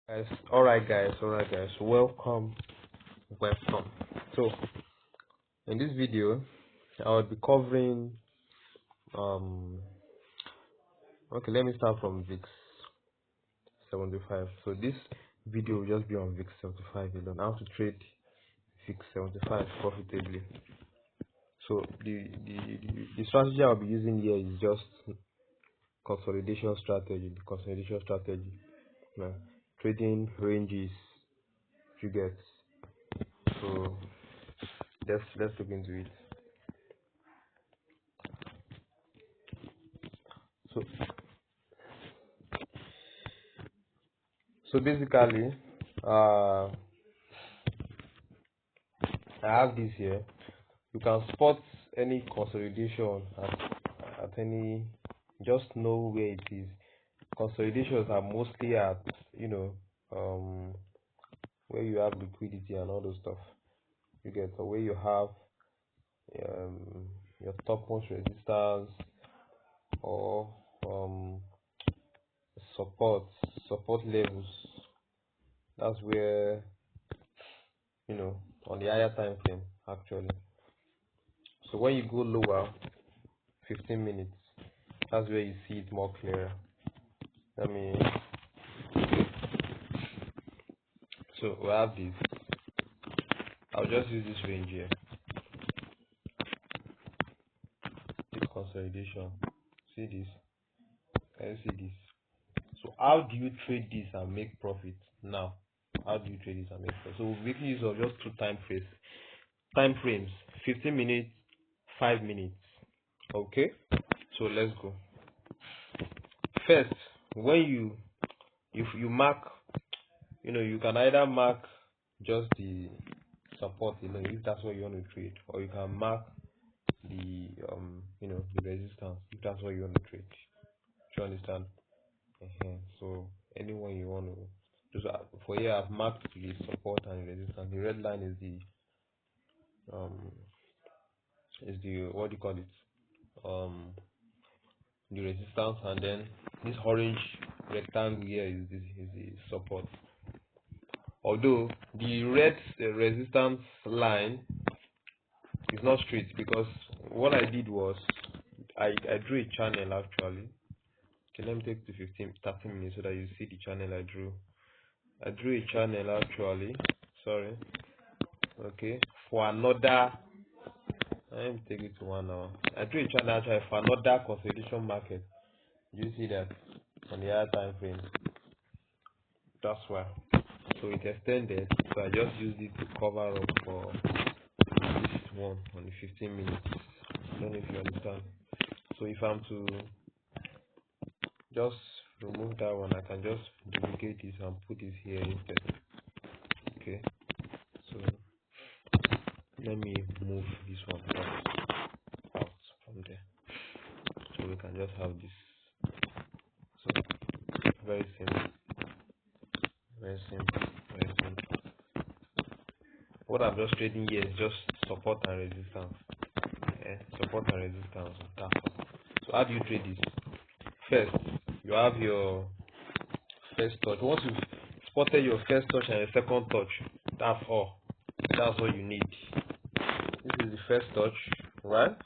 Guys, all right guys, welcome. So in this video I'll be covering um okay, let me start from VIX 75. So this video will just be on VIX 75 alone, how to trade VIX 75 profitably. So the strategy I'll be using here is just consolidation strategy. Yeah. Trading ranges, you get. So let's look into it. So basically, I have this here. You can spot any consolidation at any. Just know where it is. Consolidations are mostly at um where you have liquidity and all those stuff. You get, so where you have your topmost resistance or support support levels. That's where, on the higher time frame actually. So when you go lower, 15 minutes, that's where you see it more clearer. Let me. So we have this. I'll just use this range here. This consolidation. See this? Can you see this? So how do you trade this and make profit now? How do you trade this and make profit? So we're making use of just two time frames, 15 minutes, 5 minutes. Okay, so let's go. First, when you mark, you can either mark just the support, if that's what you want to trade, or you can mark the the resistance if that's what you want to trade. Do you understand? So anyone you want to, just for here I've marked the support and resistance. The red line is the what do you call it, the resistance, and then this orange rectangle here is the support. Although the red resistance line is not straight, because what I did was I drew a channel actually. Okay, let me take to 30 minutes so that you see the channel I drew. I drew a channel actually. Sorry. Okay. For another, let me take it to 1 hour. I drew a channel actually for another consolidation market. You see that on the higher time frame. That's why. So it extended. So I just used it to cover up for this one on the 15 minutes. I don't know if you understand. So if I'm to just remove that one, I can just duplicate this and put it here instead. Okay. So let me move this one out from there, so we can just have this. So very simple, very simple, very simple. What I'm just trading here is just support and resistance. Support and resistance. That's all. So how do you trade this? First, you have your first touch. Once you've spotted your first touch and your second touch, that's all. That's all you need. This is the first touch, right?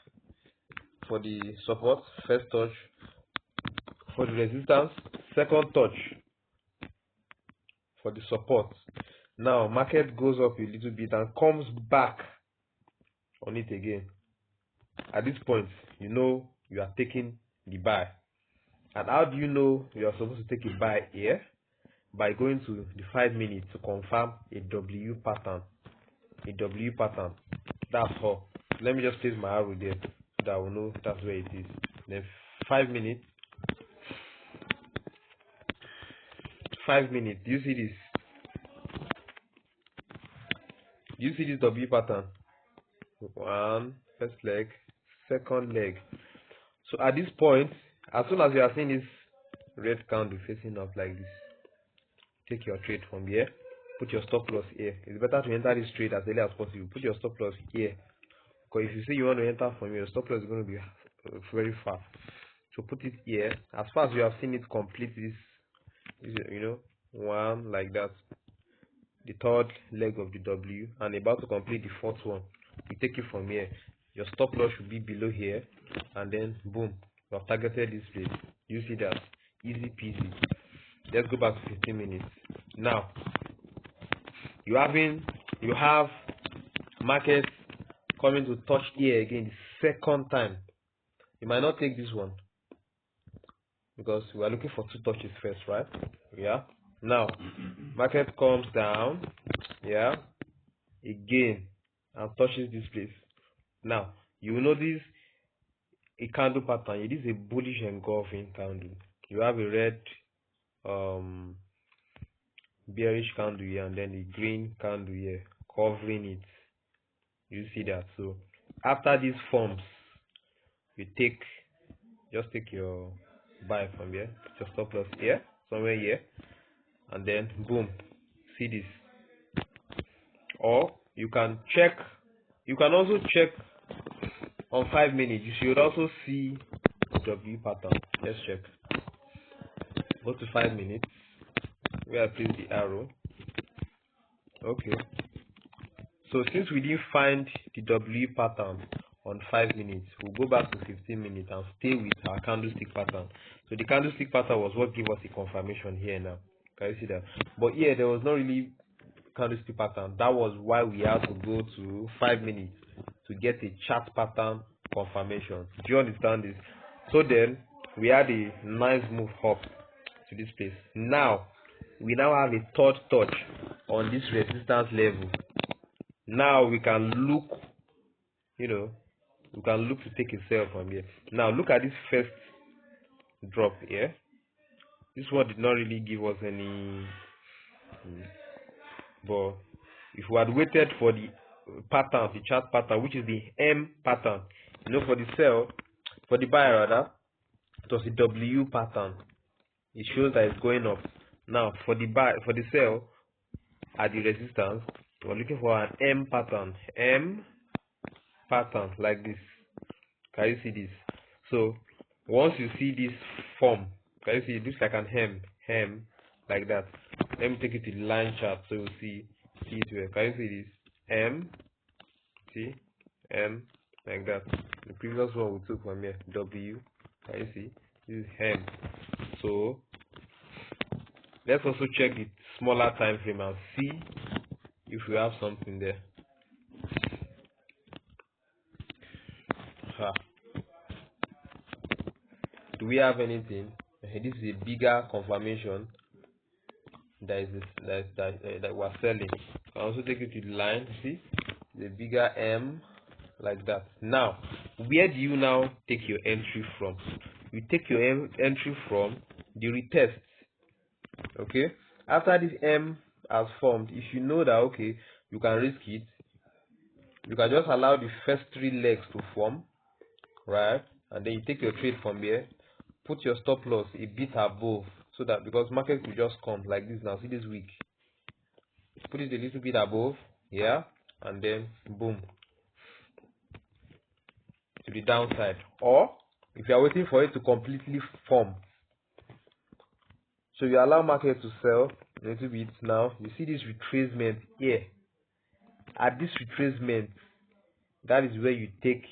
For the support, first touch. For the resistance, second touch. For the support. Now market goes up a little bit and comes back on it again. At this point, you are taking the buy. And how do you know you are supposed to take a buy here? By going to the 5 minutes to confirm a W pattern. A W pattern. That's all. Let me just place my arrow there so that I will know that's where it is. Then 5 minutes. 5 minutes. Do you see this? Do you see this W pattern? One, first leg, second leg. So at this point, as soon as you are seeing this red candle facing up like this, take your trade from here. Put your stop loss here. It's better to enter this trade as early as possible. Put your stop loss here, because if you say you want to enter from here, your stop loss is going to be very far. So put it here. As far as you have seen it complete this one like that, the third leg of the W, and about to complete the fourth one. You take it from here. Your stop loss should be below here, and then boom, you have targeted this place. You see that? Easy peasy. Let's go back to 15 minutes. Now you have market coming to touch here again the second time. You might not take this one because we are looking for two touches first, right? Yeah. Now market comes down, yeah, again, and touches this place. Now you will notice a candle pattern. It is a bullish engulfing candle. You have a red bearish candle here, and then a green candle here covering it. You see that? So after this forms, you just take your buy from here, put your stop loss here, somewhere here, and then boom, see this. Or you can also check on 5 minutes. You should also see the W pattern. Let's check. Go to 5 minutes where I place the arrow. Okay, so since we didn't find the W pattern on 5 minutes, we'll go back to 15 minutes and stay with our candlestick pattern. So the candlestick pattern was what gave us a confirmation here now. Can you see that? But here there was not really candlestick pattern. That was why we had to go to 5 minutes to get a chart pattern confirmation. Do you understand this? So then we had a nice move up to this place. Now we have a third touch on this resistance level. Now we can look, we can look to take a sell from here. Now look at this first drop here. This one did not really give us any, but if we had waited for the pattern, the chart pattern, which is the M pattern, for the sell, for the buy rather, it was the W pattern. It shows that it's going up. Now for the buy, for the sell at the resistance, we're looking for an M pattern like this. Can you see this? So once you see this form, can you see it looks like an hem like that? Let me take it to the line chart so you see it well. Can you see this? M like that. The previous one we took from here, W. Can you see? This is hem. So let's also check the smaller time frame and see if we have something there. Do we have anything? This is a bigger confirmation that we're selling. I also take it to the line. See the bigger M like that. Now where do you now take your entry from? You take your entry from the retest. Okay, after this M has formed, if you know that okay, you can risk it, you can just allow the first 3 legs to form, right? And then you take your trade from here, put your stop loss a bit above, so that because market will just come like this now. See this week, put it a little bit above, yeah, and then boom to the downside. Or if you are waiting for it to completely form, so you allow market to sell a little bit. Now you see this retracement here. At this retracement, that is where you take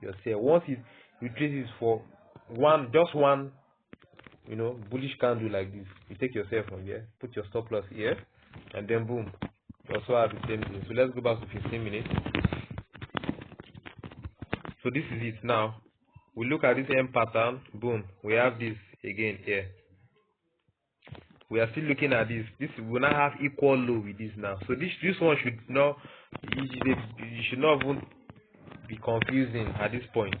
your sell. Once it retraces for just one bullish candle like this, you take your sell from here, put your stop loss here, and then boom, you also have the same thing. So let's go back to 15 minutes. So this is it. Now we look at this M pattern, boom, we have this again here. We are still looking at this. This will not have equal low with this now. So this one should not, you should not even be confusing at this point.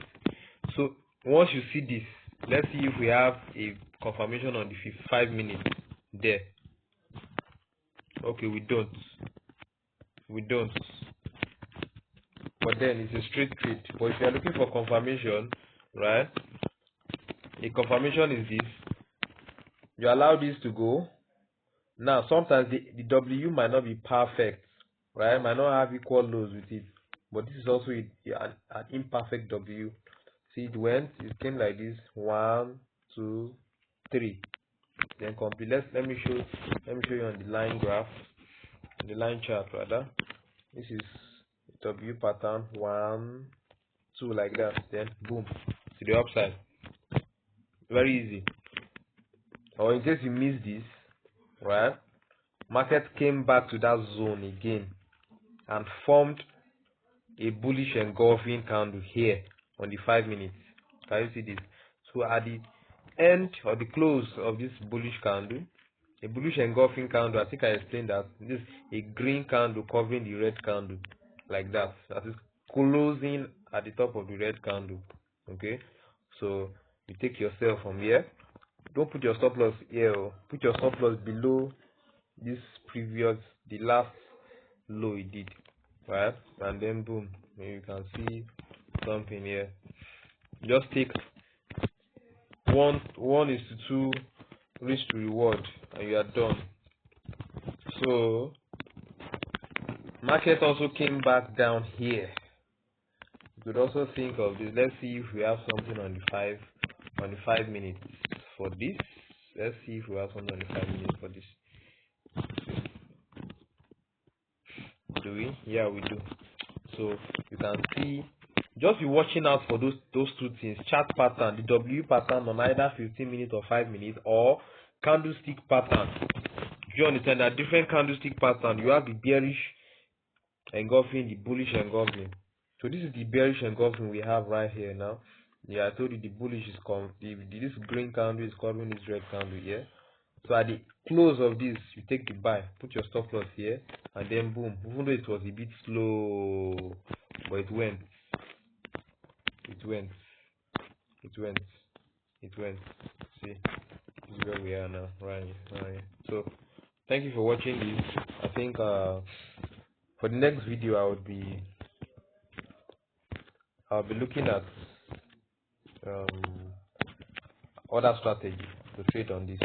So once you see this, let's see if we have a confirmation on the 5 minutes there. Okay, we don't, but then it's a straight trade. But if you are looking for confirmation, right, a confirmation is this. You allow this to go. Now sometimes the W might not be perfect, right? Might not have equal lows with it, but this is also an imperfect W. See, it came like this, 1, 2, 3. then complete. Let me show you on the line graph, the line chart rather. This is W pattern 1, 2 like that, then boom to the upside. Very easy. Or in case you missed this, right? Market came back to that zone again and formed a bullish engulfing candle here on the 5 minutes. Can you see this? So at the end or the close of this bullish candle, a bullish engulfing candle, I think I explained that this is a green candle covering the red candle like that. That is closing at the top of the red candle. Okay, so you take your sell from here. Don't put your stop loss here. Put your stop loss below this previous, the last low it did, right? And then boom, you can see something here. Just take 1:2 risk to reward and you are done. So market also came back down here. You could also think of this. Let's see if we have something on the 5 minutes for this. Let's see if we have something on the 5 minutes for this. Do we? Yeah, we do. So you can see, just be watching out for those two things: chart pattern, the W pattern on either 15 minutes or 5 minutes, or candlestick pattern. Do you understand that different candlestick pattern? You have the bearish engulfing, the bullish engulfing. So this is the bearish engulfing we have right here now. Yeah, I told you the bullish is this green candle is covering this red candle here. So at the close of this, you take the buy, put your stop loss here, and then boom. Even though it was a bit slow, but it went. See, this is where we are now, right? So thank you for watching this. I think for the next video I'll be looking at other strategy to trade on this.